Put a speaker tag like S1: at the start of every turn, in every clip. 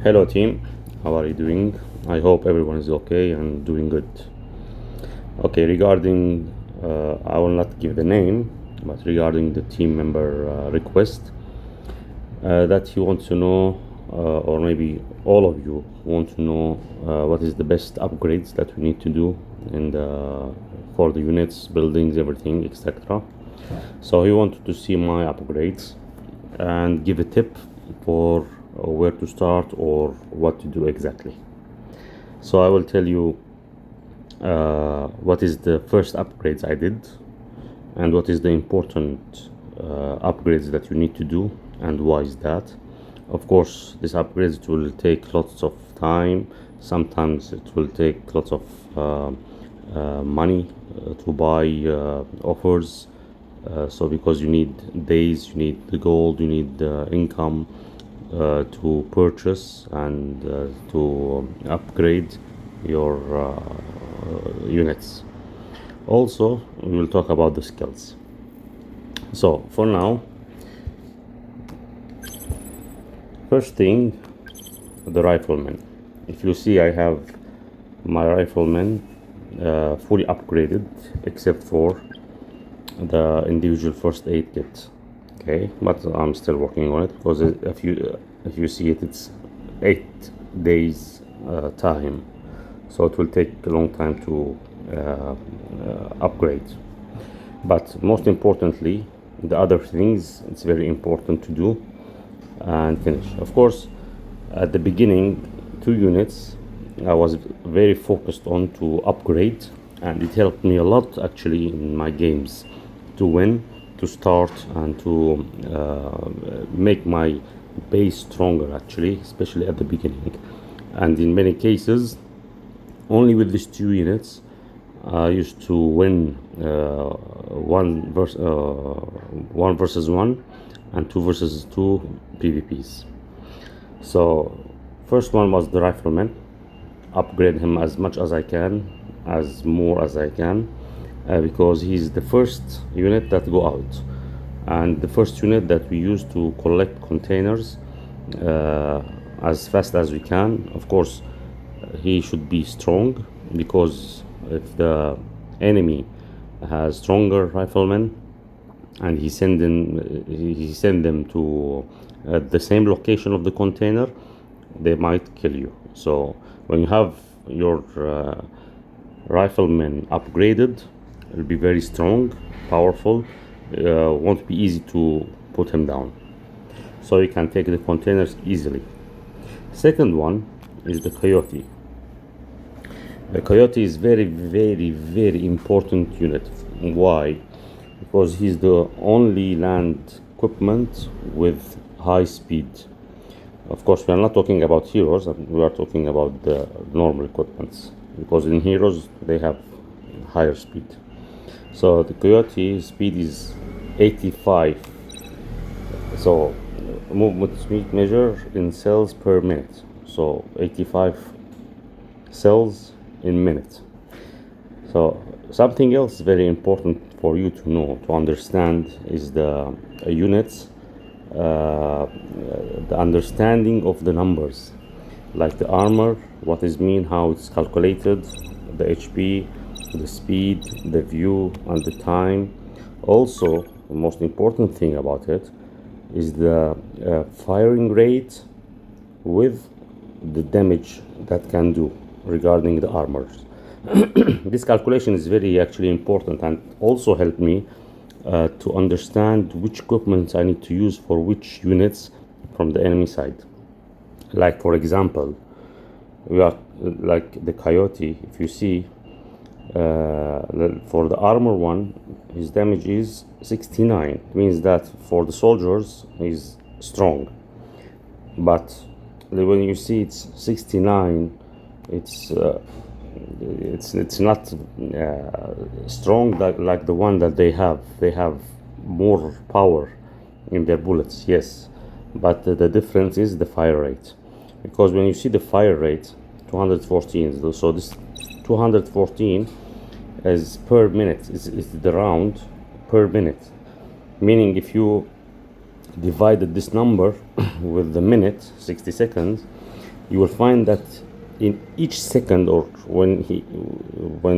S1: Hello team, how are you doing? I hope everyone is okay and doing good. Okay, regarding, I will not give the name, but regarding the team member request that you want to know, or maybe all of you want to know what is the best upgrades that we need to do in for the units, buildings, everything, etc. So he wanted to see my upgrades and give a tip for where to start or what to do exactly. So I will tell you what is the first upgrades I did and what is the important upgrades that you need to do and why is that. Of course, these upgrades will take lots of time. Sometimes it will take lots of money to buy offers. So because you need days, you need the gold, you need the income to purchase and to upgrade your units. Also, we will talk about the skills. So for now, first thing, the rifleman. If you see, I have my rifleman fully upgraded except for the individual first aid kit. Okay, but I'm still working on it because if you see it, it's 8 days time, so it will take a long time to upgrade. But most importantly, the other things it's very important to do and finish. Of course, at the beginning, 2 units I was very focused on to upgrade, and it helped me a lot actually in my games to win, to start, and to make my base stronger actually, especially at the beginning. And in many cases, only with these 2 units I used to win one versus one and 2 versus 2 PvPs. So first one was the rifleman. Upgrade him as much as I can, as more as I can, because he's the first unit that go out and the first unit that we use to collect containers as fast as we can. Of course, he should be strong, because if the enemy has stronger riflemen and he send them to the same location of the container, they might kill you. So when you have your riflemen upgraded, it'll be very strong, powerful, won't be easy to put him down, so you can take the containers easily. Second one is the coyote. The coyote is very, very, very important unit. Why? Because he's the only land equipment with high speed. Of course, we are not talking about heroes, we are talking about the normal equipments, because in heroes they have higher speed. So the coyote speed is 85. So movement speed measure in cells per minute. So 85 cells in minute. So something else very important for you to know, to understand, is the units, the understanding of the numbers, like the armor, what is mean, how it's calculated, the HP, the speed, the view, and the time. Also, the most important thing about it is the firing rate with the damage that can do regarding the armors. This calculation is very actually important and also helped me to understand which equipment I need to use for which units from the enemy side. Like for example, we are like the coyote. If you see, for the armor one, his damage is 69. It means that for the soldiers he's strong, but when you see it's 69, it's not strong like the one that they have. They have more power in their bullets, yes, but the difference is the fire rate. Because when you see the fire rate 214, so this 214 is per minute, is the round per minute, meaning if you divided this number with the minute, 60 seconds, you will find that in each second, or when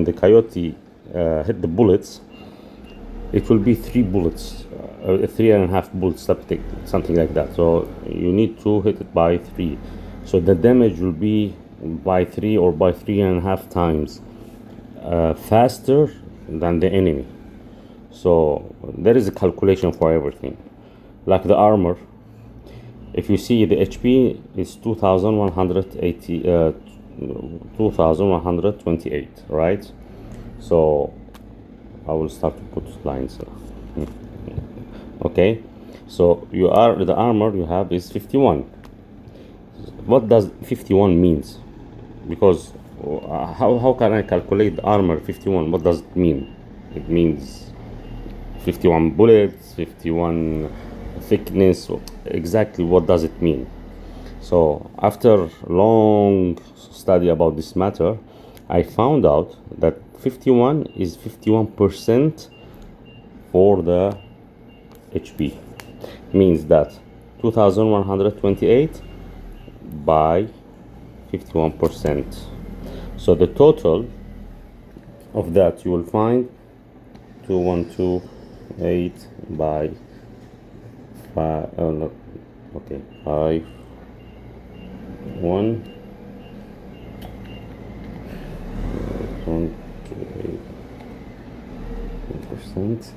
S1: the coyote hit the bullets, it will be 3 bullets, 3.5 bullets, something like that. So you need to hit it by 3. So the damage will be by 3 or by 3.5 times faster than the enemy. So there is a calculation for everything. Like the armor, if you see the HP is 2128, right? So I will start to put lines. Okay, so the armor you have is 51. What does 51 means? Because how can I calculate the armor 51? What does it mean? It means 51 bullets, 51 thickness. Exactly what does it mean? So after long study about this matter, I found out that 51 is 51% for the HP. Means that 2128 by 51%. So the total of that you will find 2128 by 5. Oh no, okay, 5 1 1%.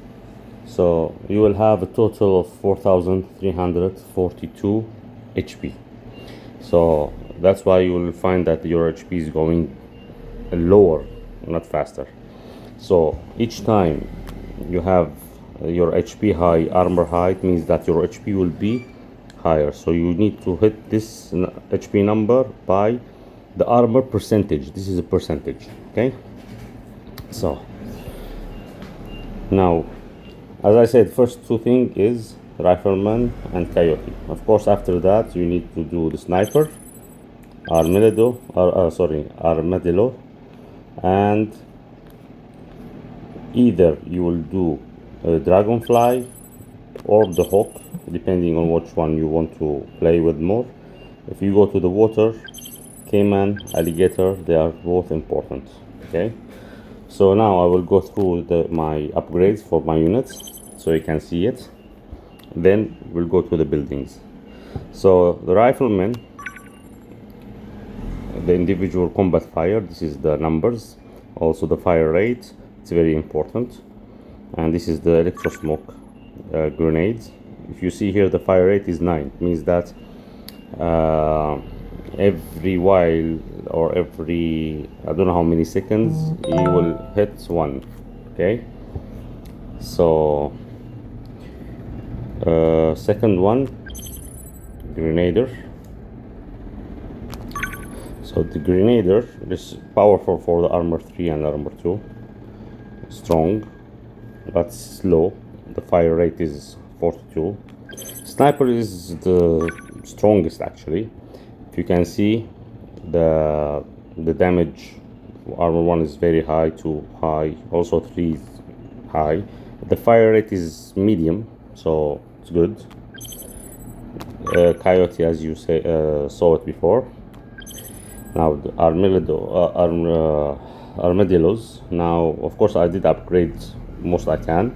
S1: So you will have a total of 4342 HP. So that's why you will find that your HP is going lower, not faster. So each time you have your HP high, armor high, it means that your HP will be higher. So you need to hit this HP number by the armor percentage. This is a percentage, okay? So now, as I said, first two things is rifleman and coyote. Of course, after that you need to do the sniper, armadillo, and either you will do a dragonfly or the hawk, depending on which one you want to play with more. If you go to the water, caiman, alligator, they are both important. Okay, so now I will go through my upgrades for my units so you can see it. Then we'll go to the buildings. So the rifleman, the individual combat fire, this is the numbers. Also the fire rate, it's very important. And this is the electro smoke grenades. If you see here, the fire rate is 9. It means that every while, or every, I don't know how many seconds, you will hit one. Okay, so second one, grenader. So the grenader is powerful for the armor 3 and armor 2, strong but slow. The fire rate is 42. Sniper is the strongest actually. If you can see, the damage, armor 1 is very high, 2 high, also 3 is high. The fire rate is medium, so it's good. Coyote, as you saw it before. Now the armadillos. Now of course I did upgrade most I can.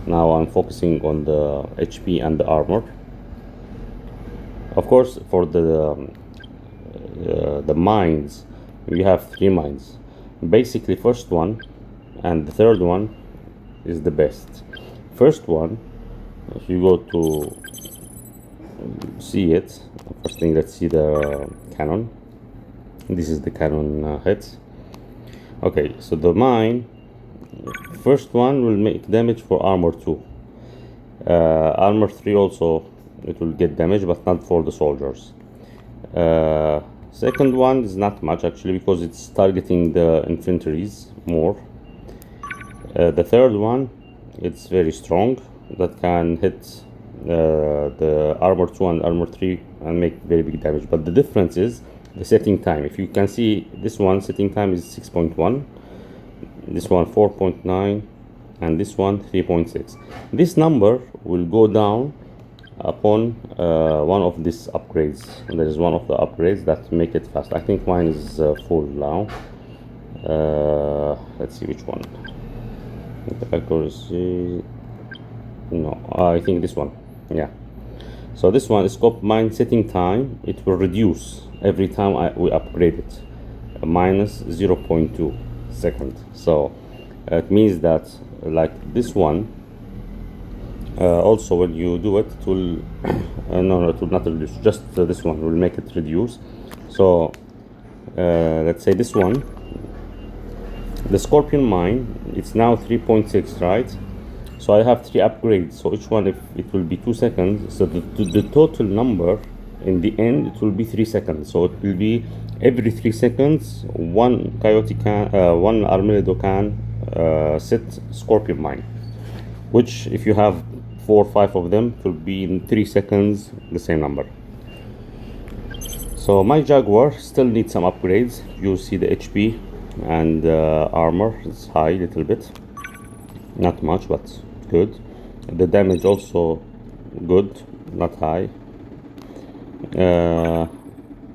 S1: Now I'm focusing on the HP and the armor. Of course, for the mines, we have 3 mines. Basically, first one and the third one is the best. First one, if you go to see it, first thing, let's see the cannon. This is the cannon hit. Okay, so the mine, first one will make damage for armor 2. Armor 3 also, it will get damage, but not for the soldiers. Second one is not much actually, because it's targeting the infantries more. The third one, it's very strong, that can hit the armor 2 and armor 3 and make very big damage. But the difference is the setting time. If you can see, this one setting time is 6.1, this one 4.9, and this one 3.6. This number will go down upon one of these upgrades. There is one of the upgrades that make it fast. I think mine is full now. Let's see which one. The accuracy, no, I think this one. Yeah, so this one is scope mine setting time. It will reduce every time we upgrade it, minus 0.2 seconds. So it means that like this one, also when you do it, it will no, it will not reduce, just this one will make it reduce. So let's say this one, the Scorpion mine, it's now 3.6, right? So I have 3 upgrades, so each one, if it will be 2 seconds, so the total number in the end, it will be 3 seconds. So it will be every 3 seconds one coyote can, one armadillo can set Scorpion mine, which if you have 4 or 5 of them, it will be in 3 seconds the same number. So my Jaguar still needs some upgrades. You see the HP and armor is high a little bit, not much but good. The damage also good, not high.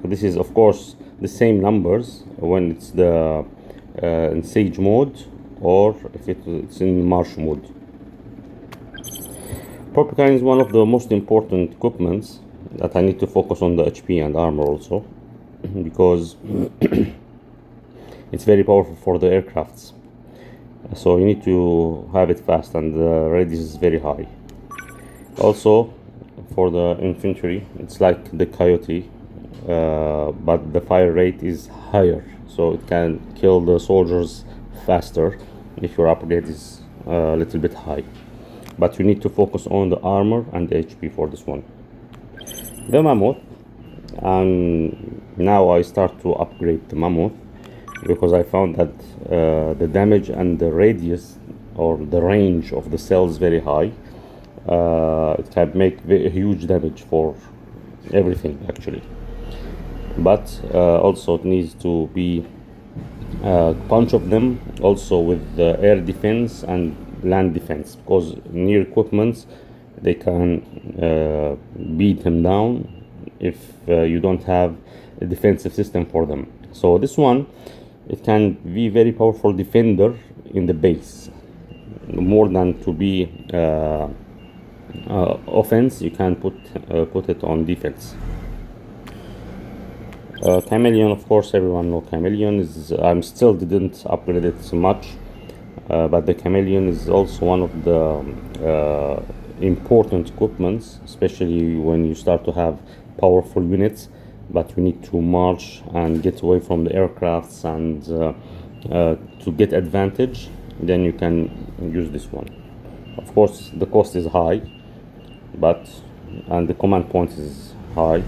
S1: This is of course the same numbers when it's the in siege mode or if it's in march mode. Propelcan is one of the most important equipments that I need to focus on the HP and armor also, because it's very powerful for the aircrafts. So you need to have it fast, and the radius is very high. Also for the infantry, it's like the Coyote, but the fire rate is higher, so it can kill the soldiers faster if your upgrade is a little bit high. But you need to focus on the armor and the HP for this one. The Mammoth, and now I start to upgrade the Mammoth because I found that the damage and the radius or the range of the cells very high. It can make huge damage for everything actually, but also it needs to be a bunch of them also with the air defense and land defense, because near equipments they can beat them down if you don't have a defensive system for them. So this one, it can be very powerful defender in the base, more than to be offense. You can put it on defense. Chameleon, of course, everyone know Chameleon is. I'm still didn't upgrade it so much, but the Chameleon is also one of the important equipments, especially when you start to have powerful units, but you need to march and get away from the aircrafts and to get advantage. Then you can use this one. Of course, the cost is high, and the command point is high,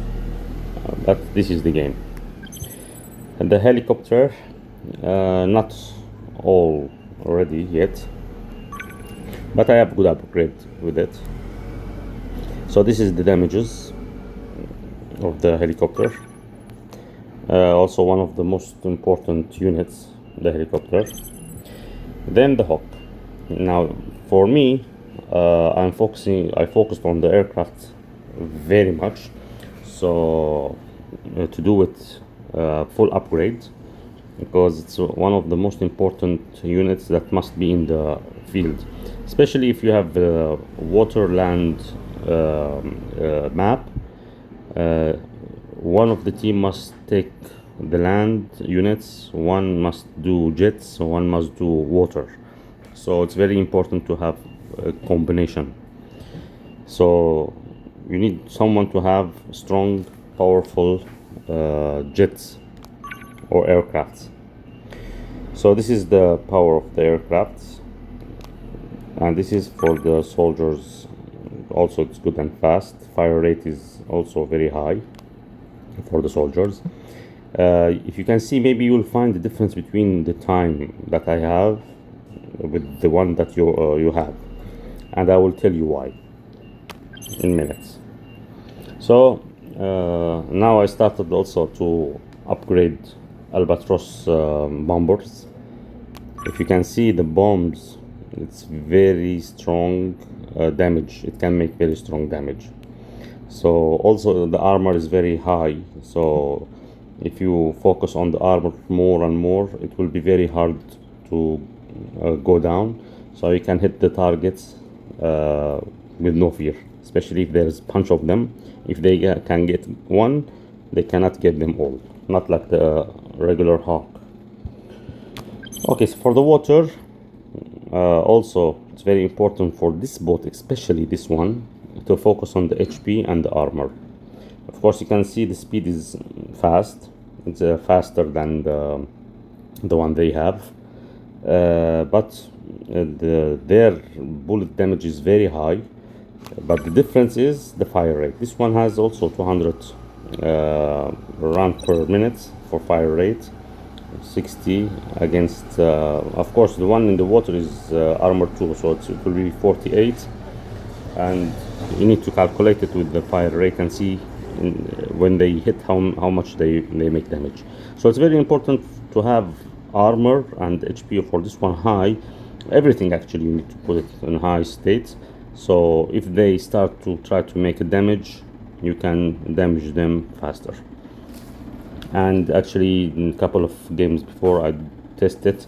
S1: but this is the game. And the helicopter, not all ready yet, but I have good upgrade with it. So this is the damages of the helicopter. Also one of the most important units, the helicopter. Then the Hawk. Now for me, I focused on the aircraft very much, so to do it full upgrade, because it's one of the most important units that must be in the field, especially if you have the water land map. One of the team must take the land units, one must do jets, one must do water. So it's very important to have a combination. So you need someone to have strong, powerful jets or aircrafts. So this is the power of the aircrafts, and this is for the soldiers. Also it's good and fast. Fire rate is also very high for the soldiers. If you can see, maybe you will find the difference between the time that I have with the one that you have, and I will tell you why in minutes. So now I started also to upgrade Albatros bombers. If you can see the bombs, it's very strong damage. It can make very strong damage. So also the armor is very high, so if you focus on the armor more and more, it will be very hard to go down, so you can hit the targets with no fear, especially if there's a bunch of them. If they can get one, they cannot get them all, not like the regular hawk. Okay, so for the water, also it's very important for this boat, especially this one, to focus on the HP and the armor. Of course, you can see the speed is fast. It's faster than the one they have, but their bullet damage is very high. But the difference is the fire rate. This one has also 200 round per minute for fire rate, 60 against. Of course, the one in the water is armor 2, so it will be 48, and you need to calculate it with the fire rate and see when they hit how much they make damage. So it's very important to have armor and HP for this one high. Everything actually you need to put it in high state, so if they start to try to make a damage, you can damage them faster. And actually in a couple of games before I tested,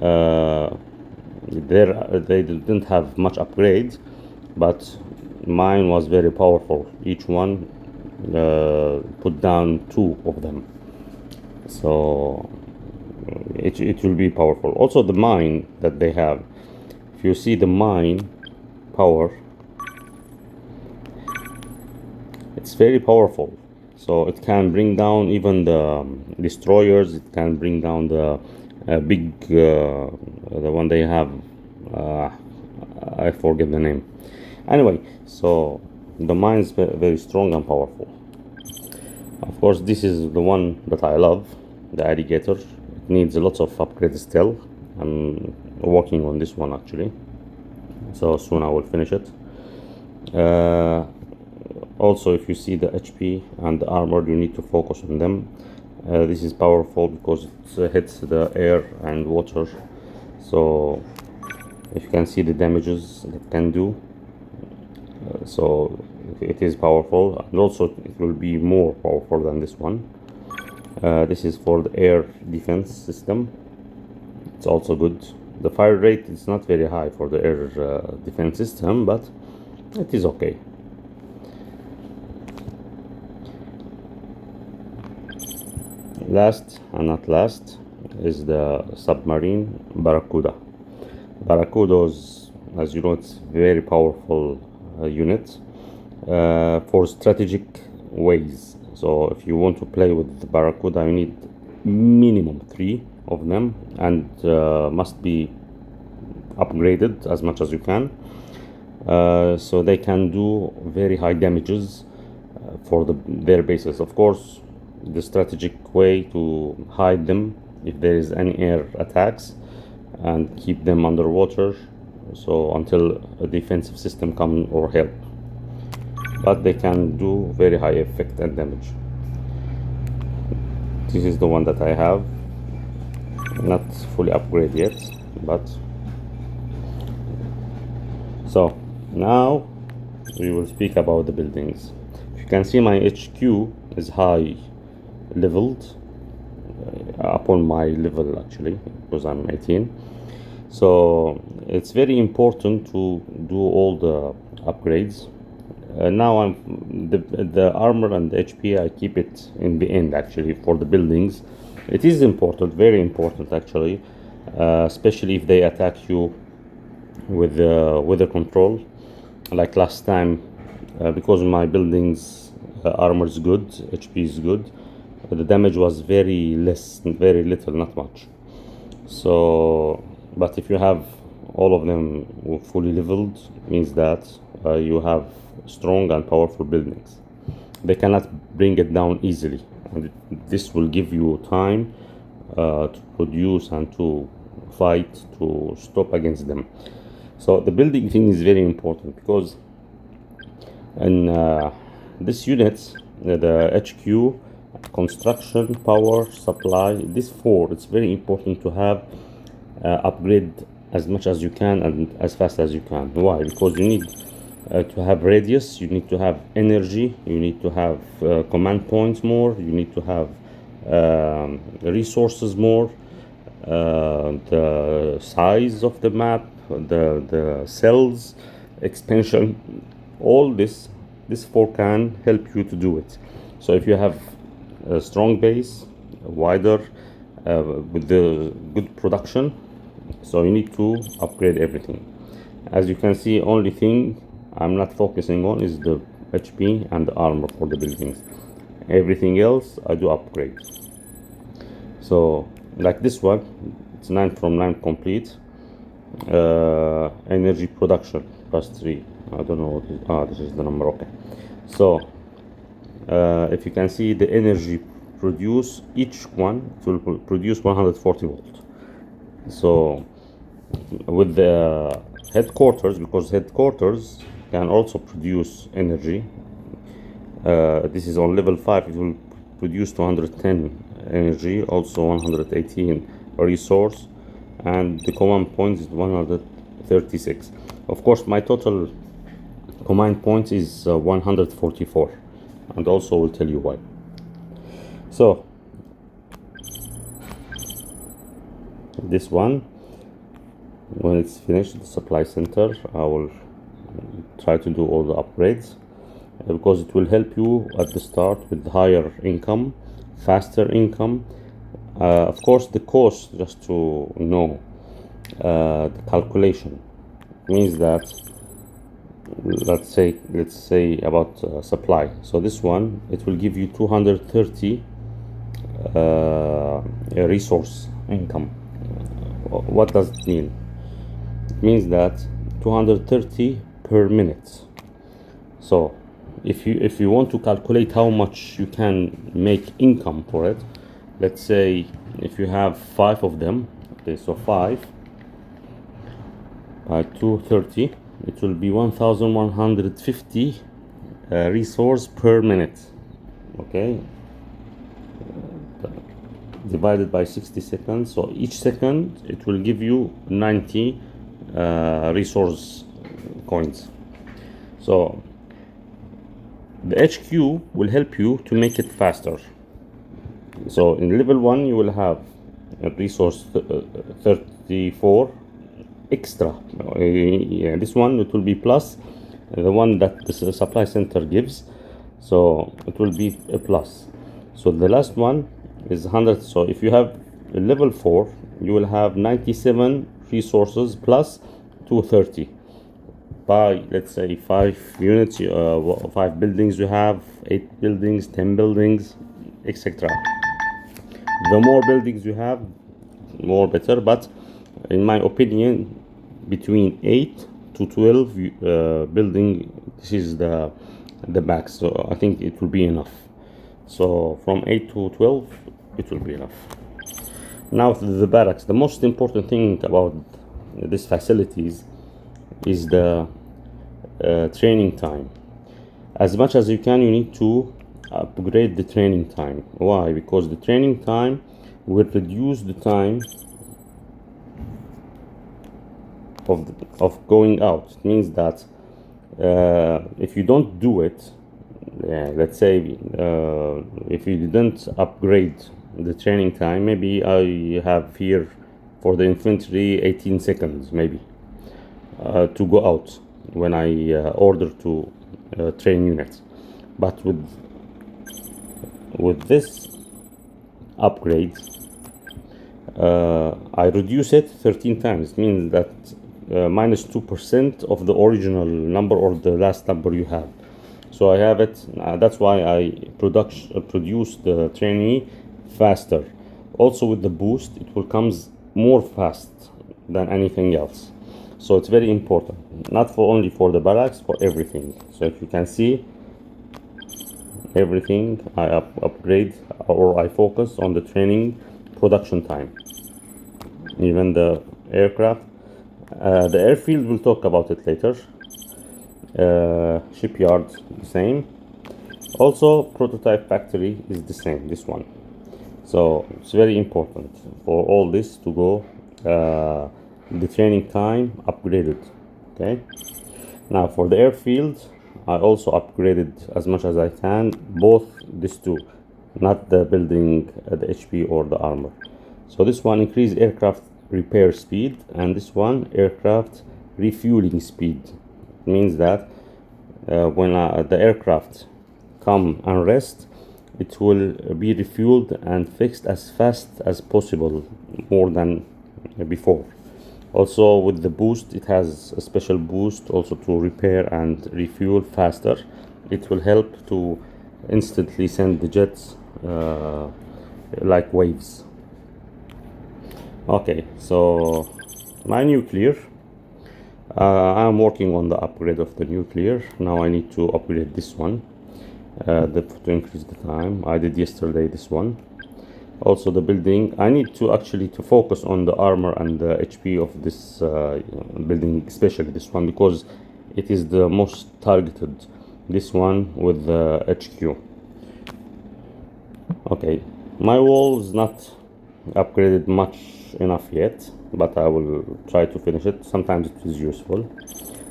S1: they didn't have much upgrade, but mine was very powerful. Each one put down 2 of them, so it will be powerful. Also the mine that they have, if you see the mine power, it's very powerful, so it can bring down even the destroyers. It can bring down the big the one they have, I forget the name. Anyway, so the mine is very strong and powerful. Of course, this is the one that I love, the alligator. It needs lots of upgrades still. I'm working on this one actually, so soon I will finish it. Also, if you see the HP and the armor, you need to focus on them. This is powerful because it hits the air and water, so if you can see the damages it can do, so it is powerful, and also it will be more powerful than this one. This is for the air defense system. It's also good. The fire rate is not very high for the air defense system, but it is okay. Last and not last is the submarine Barracuda. Barracudas, as you know, it's very powerful unit for strategic ways. So if you want to play with the Barracuda, you need minimum 3 of them, and must be upgraded as much as you can, so they can do very high damages for their bases. Of course, the strategic way to hide them if there is any air attacks, and keep them underwater, so until a defensive system come or help, but they can do very high effect and damage. This is the one that I have, not fully upgraded yet, but so now we will speak about the buildings. You can see my HQ is high leveled upon my level actually, because I'm 18. So it's very important to do all the upgrades. Now the armor and the HP, I keep it in the end actually for the buildings. It is important, very important actually, especially if they attack you with weather control, like last time, because my buildings armor is good, HP is good, the damage was very little, not much. So, but if you have all of them fully leveled, means that you have strong and powerful buildings. They cannot bring it down easily, and this will give you time to produce and to fight, to stop against them. So the building thing is very important, because in this unit, the HQ, construction, power, supply, this 4, it's very important to have upgrade as much as you can and as fast as you can. Why? Because you need to have radius, you need to have energy, you need to have command points more, you need to have resources more, the size of the map, the cells, expansion, all this 4 can help you to do it. So if you have a strong base, wider, with the good production, so you need to upgrade everything. As you can see, only thing I'm not focusing on is the HP and the armor for the buildings. Everything else I do upgrade. So like this one, it's 9 from 9 complete. Energy production +3. I don't know what this is the number. Okay, so if you can see the energy produce, each one it will produce 140 volt. So with the headquarters, because headquarters can also produce energy, this is on level 5, it will produce 210 energy, also 118 resource, and the command points is 136. Of course my total command points is 144, and also will tell you why. So this one, when it's finished, the supply center, I will try to do all the upgrades, because it will help you at the start with higher income, faster income. Of course the cost, just to know, the calculation means that, let's say about supply. So this one, it will give you 230 resource income. What does it mean? It means that 230 per minute. So if you want to calculate how much you can make income for it, let's say if you have 5 of them, okay, so 5 by 230, it will be 1150 resource per minute. Okay, divided by 60 seconds, so each second it will give you 90 resource coins. So the HQ will help you to make it faster. So in level 1 you will have a resource 34 extra. Yeah, this one it will be plus the one that the supply center gives, so it will be a plus. So the last one is 100. So if you have a level 4, you will have 97 resources plus 230 by, let's say, 5 units, 5 buildings you have, 8 buildings, 10 buildings, etc. The more buildings you have, more better, but in my opinion, between 8 to 12 building, this is the max. So I think it will be enough. So from 8 to 12 it will be enough. Now the barracks, the most important thing about these facilities is the training time. As much as you can, you need to upgrade the training time. Why? Because the training time will reduce the time of going out. It means that if you don't do it, let's say if you didn't upgrade the training time, maybe I have here for the infantry 18 seconds maybe to go out when I order to train units. But with this upgrade, I reduce it 13 times. It means that minus 2% of the original number or the last number you have. So I have it, that's why I produce the trainee faster. Also with the boost, it will comes more fast than anything else. So it's very important, not for only for the barracks, for everything. So if you can see, everything I upgrade or I focus on the training production time. Even the aircraft, the airfield, we'll talk about it later. Shipyard, the same. Also prototype factory is the same, this one. So it's very important for all this to go the training time upgraded. Okay, Now for the airfield, I also upgraded as much as I can, both these two, not the building, the HP or the armor. So this one increase aircraft repair speed, and this one aircraft refueling speed. It means that when the aircraft come and rest, it will be refueled and fixed as fast as possible, more than before. Also with the boost, it has a special boost also to repair and refuel faster. It will help to instantly send the jets like waves. Okay, so my nuclear, I'm working on the upgrade of the nuclear. Now I need to upgrade this one to increase the time. I did yesterday this one. Also the building, I need to actually to focus on the armor and the HP of this building, especially this one, because it is the most targeted, this one with the HQ. Okay, my wall is not upgraded much enough yet, but I will try to finish it. Sometimes it is useful.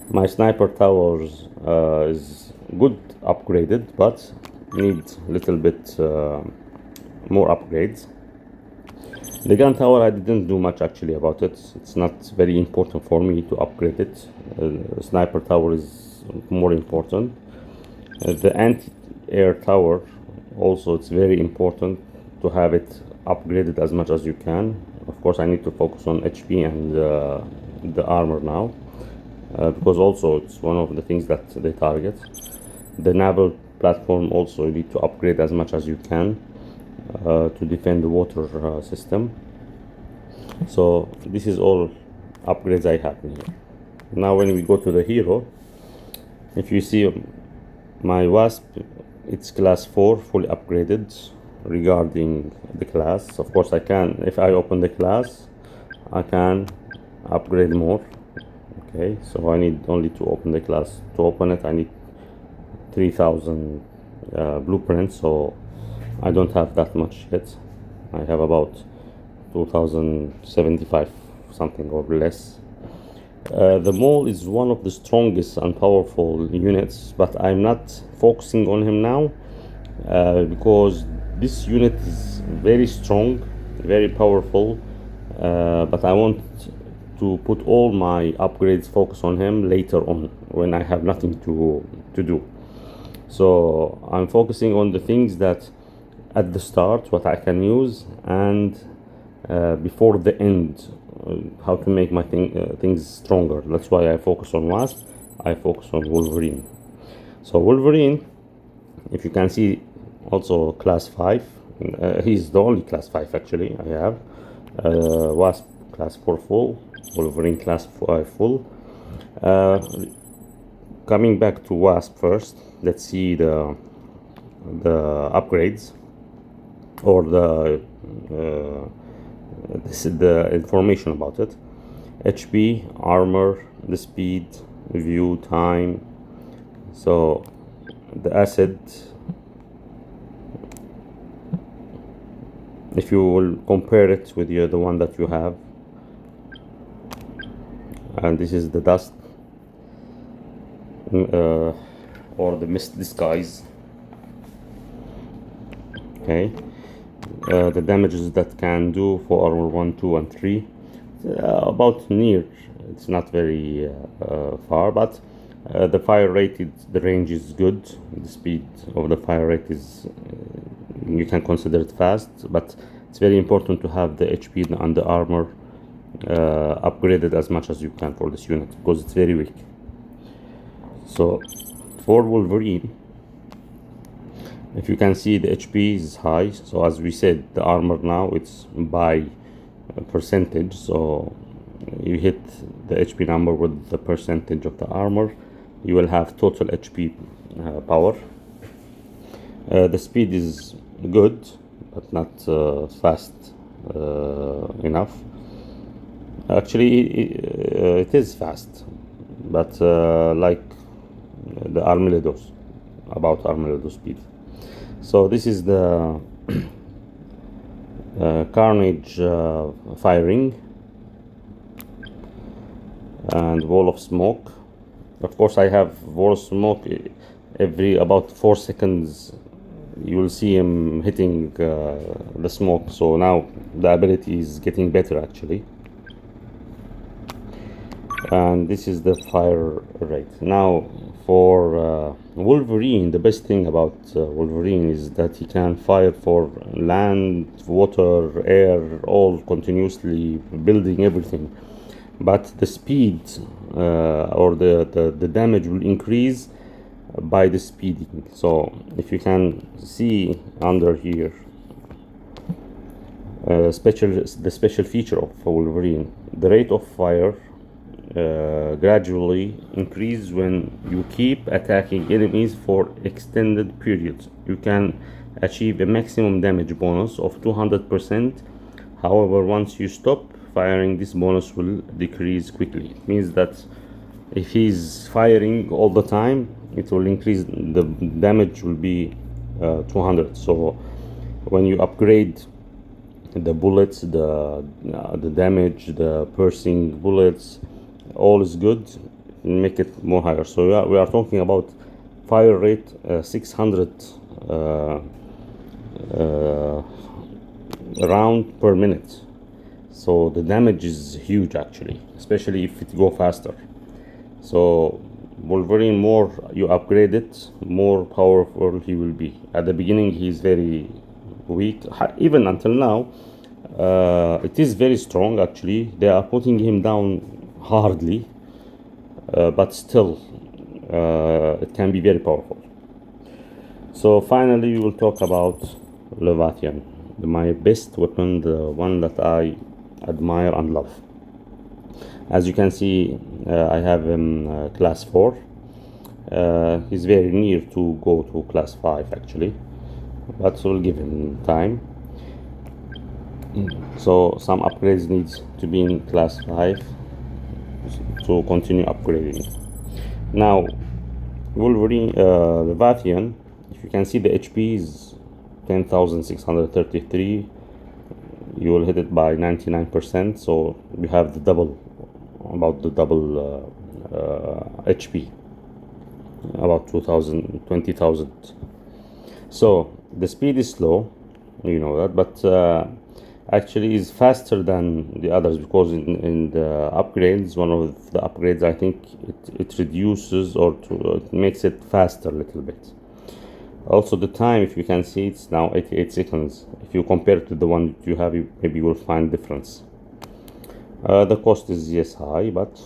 S1: My sniper towers is good upgraded, but need a little bit more upgrades. The gun tower, I didn't do much actually about it. It's not very important for me to upgrade it. Sniper tower is more important. The anti-air tower also, it's very important to have it upgraded as much as you can. Of course I need to focus on HP and the armor now, because also it's one of the things that they target. The naval platform also, you need to upgrade as much as you can to defend the water system. So this is all upgrades I have here. Now when we go to the hero, if you see my Wasp, it's class 4 fully upgraded. Regarding the class, of course I can, if I open the class, I can upgrade more. Okay, so I need only to open the class. To open it I need 3000 blueprints, so I don't have that much yet. I have about 2075 something or less. The mole is one of the strongest and powerful units, but I'm not focusing on him now because this unit is very strong, very powerful, but I want to put all my upgrades focus on him later on when I have nothing to do. So I'm focusing on the things that at the start, what I can use, and before the end, how to make my things stronger. That's why I focus on Wasp, I focus on Wolverine. So Wolverine, if you can see, also class 5. He's the only class 5 actually I have. Wasp class 4 full, Wolverine class 5 full. Coming back to Wasp first, let's see the upgrades, or the information about it. HP, armor, the speed, view, time. So the acid, if you will compare it with the one that you have, and this is the dust or the mist disguise. Okay, the damages that can do for armor 1, 2 and 3, about near, it's not very far, but the fire rate, the range is good. The speed of the fire rate is you can consider it fast, but it's very important to have the HP and the armor upgraded as much as you can for this unit, because it's very weak. So for Wolverine, if you can see, the HP is high. So as we said, the armor now it's by percentage, so you hit the HP number with the percentage of the armor, you will have total HP power. The speed is good, but not fast enough. Actually it is fast, but like the Armeledos, about Armeledo speed. So this is the Carnage firing and wall of smoke. Of course, I have wall smoke every about 4 seconds. You will see him hitting the smoke. So now the ability is getting better actually. And this is the fire rate. Now for Wolverine, the best thing about Wolverine is that he can fire for land, water, air, all continuously, building everything. But the speed or the damage will increase by the speeding. So if you can see under here, the special feature of Wolverine, the rate of fire gradually increase when you keep attacking enemies for extended periods. You can achieve a maximum damage bonus of 200%. However, once you stop firing, this bonus will decrease quickly. It means that if he's firing all the time, it will increase, the damage will be 200. So when you upgrade the bullets, the damage, the piercing bullets, all is good, make it more higher. So we are talking about fire rate 600 round per minute. So the damage is huge actually, especially if it go faster. So Wolverine, more you upgrade it, more powerful he will be. At the beginning he's very weak, even until now. It is very strong actually. They are putting him down hardly, but still it can be very powerful. So finally we will talk about Leviathan, my best weapon, the one that I admire and love. As you can see, I have him class 4. He's very near to go to class 5 actually, but we'll give him time. So some upgrades needs to be in class 5 to continue upgrading. Now Wolverine, Leviathan, if you can see, the HP is 10,633. You will hit it by 99%, so you have the double, about the double HP, about 20,000. So the speed is slow, you know that, but actually is faster than the others, because in the upgrades, one of the upgrades, I think it reduces or it makes it faster a little bit. Also the time, if you can see, it's now 88 seconds. If you compare it to the one that you have, maybe you will find difference. The cost is, yes, high, but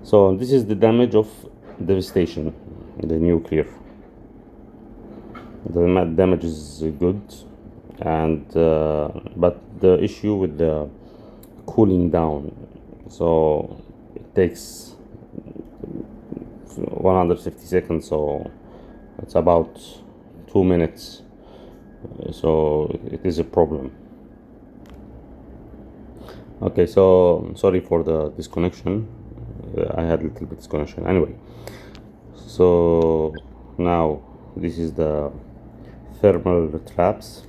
S1: so this is the damage of devastation, the nuclear. The damage is good, and but the issue with the cooling down, so it takes 150 seconds, so it's about 2 minutes, so it is a problem. Okay, so sorry for the disconnection. I had a little bit disconnection anyway. So now this is the thermal traps.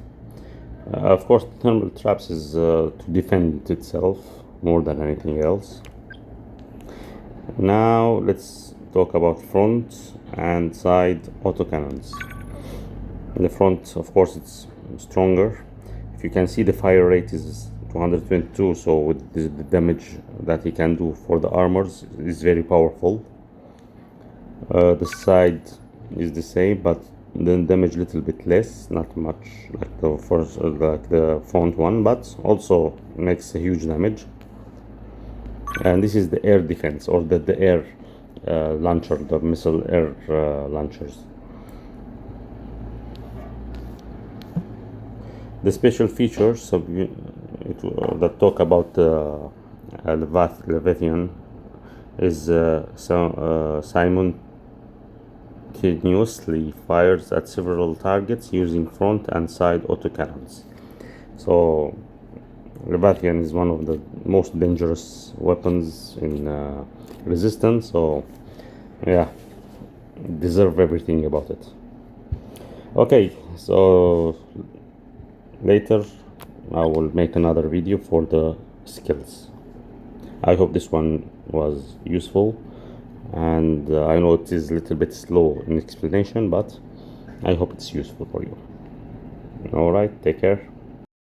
S1: Of course, thermal traps is to defend itself more than anything else. Now let's talk about front and side autocannons. In the front, of course, it's stronger. If you can see, the fire rate is 222, so with the damage that he can do for the armors is very powerful. The side is the same, but the damage little bit less, not much like the first, like the front one, but also makes a huge damage. And this is the air defense, or the air launcher, the missile air launchers. The special features of that talk about Leviathan is simultaneously fires at several targets using front and side autocannons. So Leviathan is one of the most dangerous weapons in Resistance, so yeah, deserve everything about it. Okay, so later I will make another video for the skills. I hope this one was useful, and I know it is a little bit slow in explanation, but I hope it's useful for you. Alright, take care.